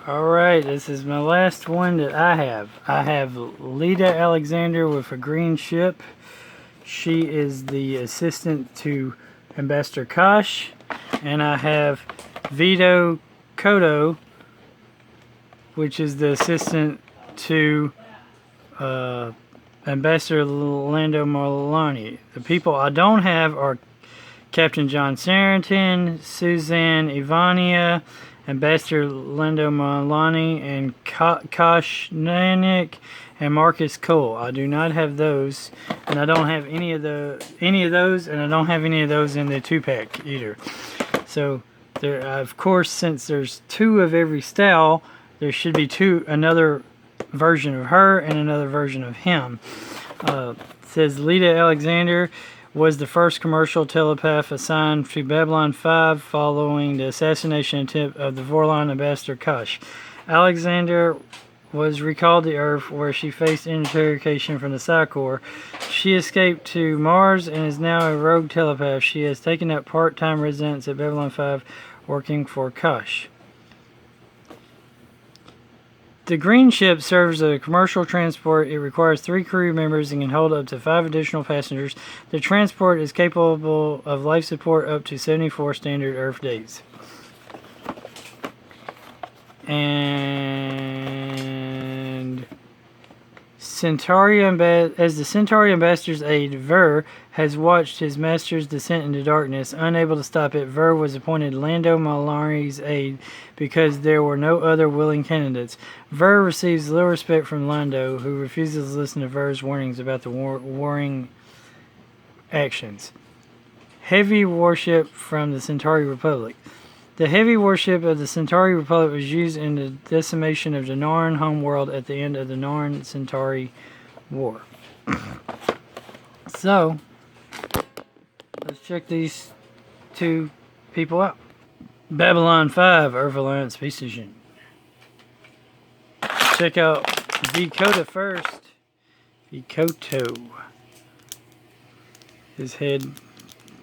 Alright, this is my last one that I have. I have Lyta Alexander with a green ship. She is the assistant to Ambassador Kosh. And I have Vir Cotto, which is the assistant to Ambassador Lando Malani. The people I don't have are Captain John Sarrington, Suzanne Ivania, Ambassador Lando Malani, and Kosh Nanik, and Marcus Cole. I do not have those, and I don't have any of those, and I don't have any of those in the 2-pack either. So, there, of course, since there's 2 of every style, there should be another version of her and another version of him. It says Lyta Alexander was the first commercial telepath assigned to Babylon 5 following the assassination attempt of the Vorlon Ambassador Kosh. Alexander was recalled to Earth, where she faced interrogation from the Psi Corps. She escaped to Mars and is now a rogue telepath. She has taken up part-time residence at Babylon 5, working for Kosh. The green ship serves as a commercial transport. It requires 3 crew members and can hold up to 5 additional passengers. The transport is capable of life support up to 74 standard Earth days. And as the Centauri Ambassador's aide, Vir has watched his master's descent into darkness. Unable to stop it, Vir was appointed Lando Malari's aide because there were no other willing candidates. Vir receives little respect from Lando, who refuses to listen to Vir's warnings about the warring actions. Heavy warship from the Centauri Republic. The heavy warship of the Centauri Republic was used in the decimation of the Narn homeworld at the end of the Narn-Centauri War. So, let's check these 2 people out. Babylon 5, Earth Alliance Space Station. Check out Vir Cotto first. Vir Cotto. His head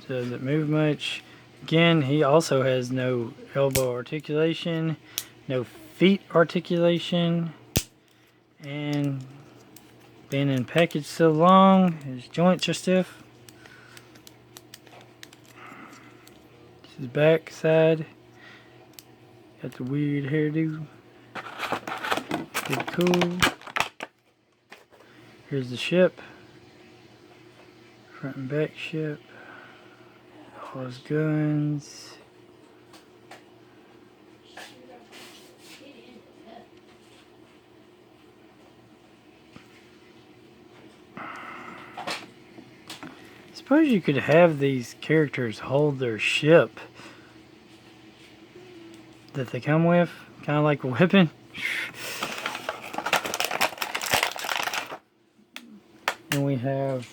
doesn't move much. Again, he also has no elbow articulation, no feet articulation, and being in package so long, his joints are stiff. His back side, got the weird hairdo. Pretty cool. Here's the ship, front and back ship. All his guns. Suppose you could have these characters hold their ship that they come with, kind of like a weapon. And we have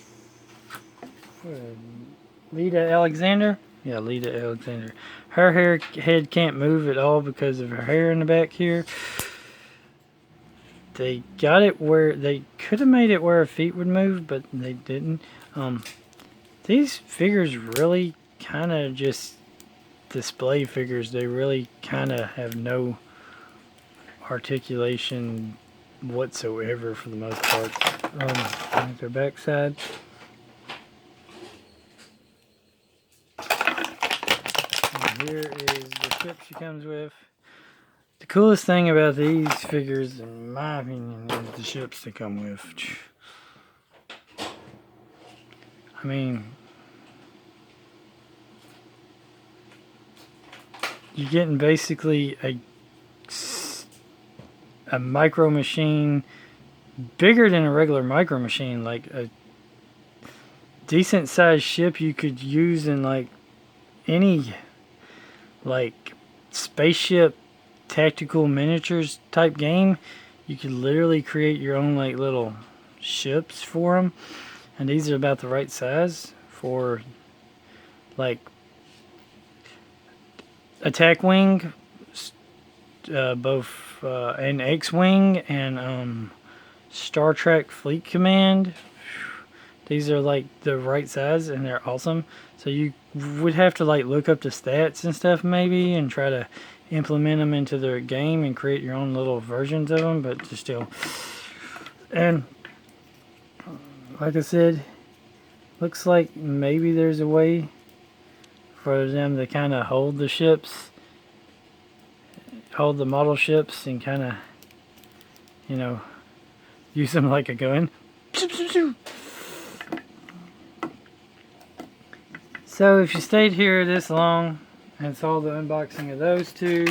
Lyta Alexander. Yeah, Lyta Alexander. Her head can't move at all because of her hair in the back here. They got it where they could have made it where her feet would move, but they didn't. These figures really kind of just display figures. They really kind of have no articulation whatsoever for the most part. Their backside. Here is the ship she comes with. The coolest thing about these figures, in my opinion, is the ships they come with. I mean, you're getting basically a micro machine bigger than a regular micro machine, like a decent sized ship you could use in like any like spaceship tactical miniatures type game. You could literally create your own like little ships for them, and these are about the right size for like attack wing, both an X-wing and Star Trek Fleet Command. These are like the right size and they're awesome. So you would have to like look up the stats and stuff maybe and try to implement them into their game and create your own little versions of them, but just still. And like I said, looks like maybe there's a way for them to kind of hold the ships, hold the model ships, and kind of, you know, use them like a gun. So if you stayed here this long and saw the unboxing of those two,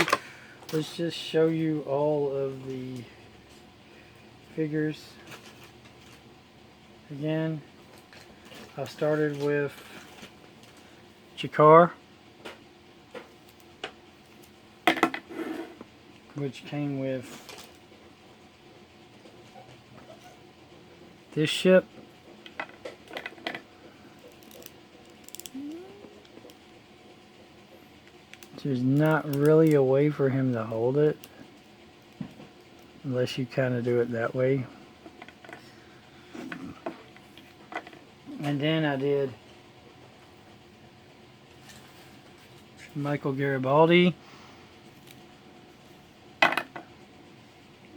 let's just show you all of the figures. Again, I started with Jakar, which came with this ship. There's not really a way for him to hold it unless you kind of do it that way. And then I did Michael Garibaldi,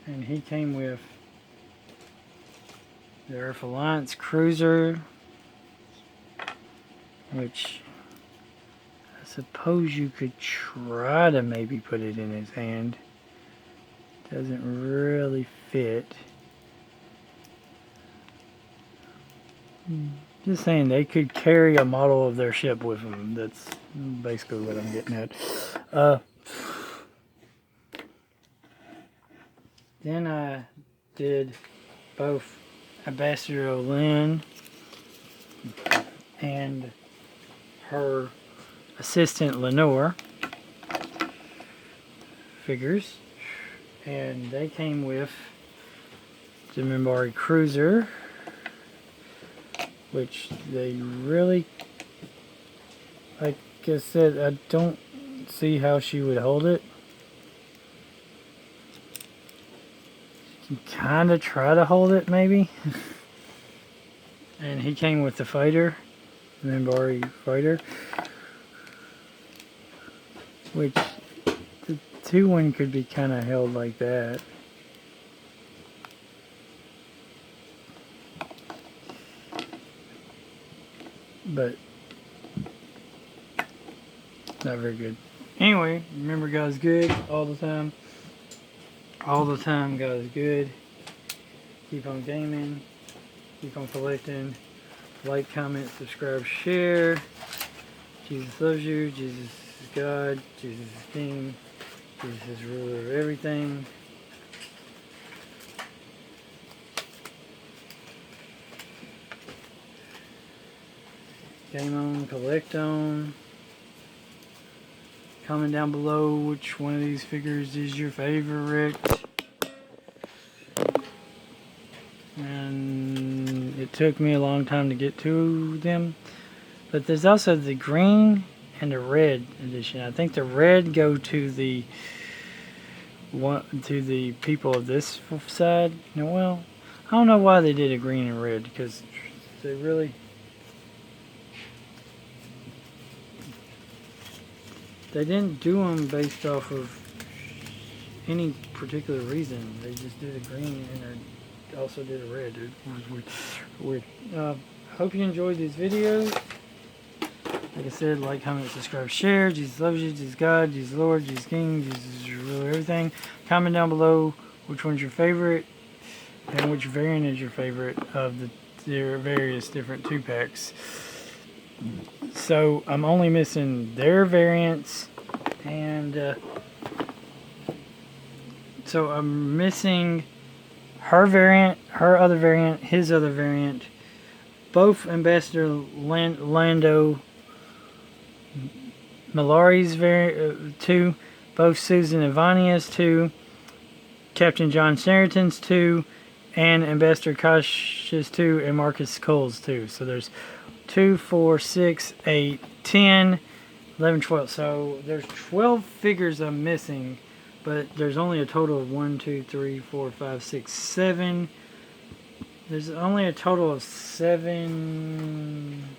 and he came with the Earth Alliance cruiser, which I suppose you could try to maybe put it in his hand. Doesn't really fit. Just saying, they could carry a model of their ship with them. That's basically what I'm getting at. Then I did both Ambassador Lynn and her assistant Lenore figures, and they came with the Minbari cruiser, which they really, like I said, I don't see how she would hold it. She can kind of try to hold it maybe. And he came with the fighter, the Minbari fighter, which the 2-1 could be kind of held like that. But not very good. Anyway, remember, God's good all the time. All the time, God is good. Keep on gaming. Keep on collecting. Like, comment, subscribe, share. Jesus loves you. Jesus is God. Jesus is King. Jesus is ruler of everything. Game on, collect on. Comment down below which one of these figures is your favorite. And it took me a long time to get to them. But there's also the green and the red edition. I think the red go to the people of this side. No, well, I don't know why they did a green and red, because they really, they didn't do them based off of any particular reason. They just did a green and they also did a red. It was weird. Hope you enjoyed these videos. Like I said, like, comment, subscribe, share. Jesus loves you. Jesus God. Jesus Lord. Jesus King. Jesus is ruler of everything. Comment down below which one's your favorite and which variant is your favorite of their various different 2-packs. So I'm only missing their variants, and so I'm missing her variant, her other variant, his other variant, both Ambassador Lando Mallory's 2, both Susan Ivania's 2, Captain John Sarrenton's 2, and Ambassador Kosh's 2, and Marcus Cole's 2. So there's 2, 4, 6, 8, 10, 11, 12. So there's 12 figures I'm missing, but there's only a total of 1, 2, 3, 4, 5, 6, 7. There's only a total of 7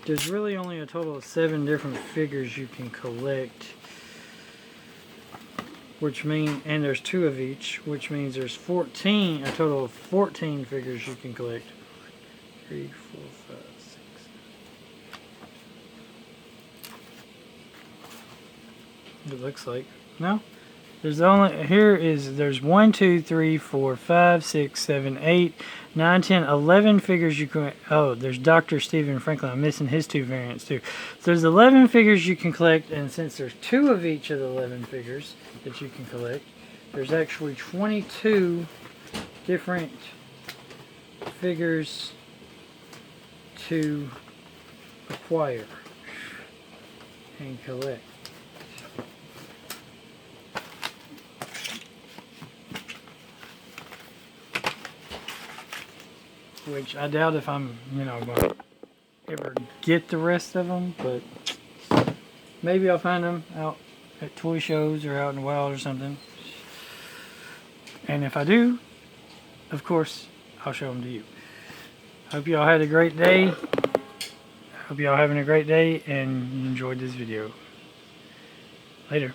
There's really only a total of 7 different figures you can collect, which mean, and there's 2 of each, which means there's 14, a total of 14 figures you can collect. 3, 4, 5, 6. It looks like. No? There's only, there's 1, 2, 3, 4, 5, 6, 7, 8, 9, 10, 11 figures you can, oh, there's Dr. Stephen Franklin. I'm missing his 2 variants too. So there's 11 figures you can collect, and since there's 2 of each of the 11 figures that you can collect, there's actually 22 different figures to acquire and collect. Which I doubt if I'm, going to ever get the rest of them, but maybe I'll find them out at toy shows or out in the wild or something. And if I do, of course, I'll show them to you. Hope y'all had a great day. Hope y'all having a great day and you enjoyed this video. Later.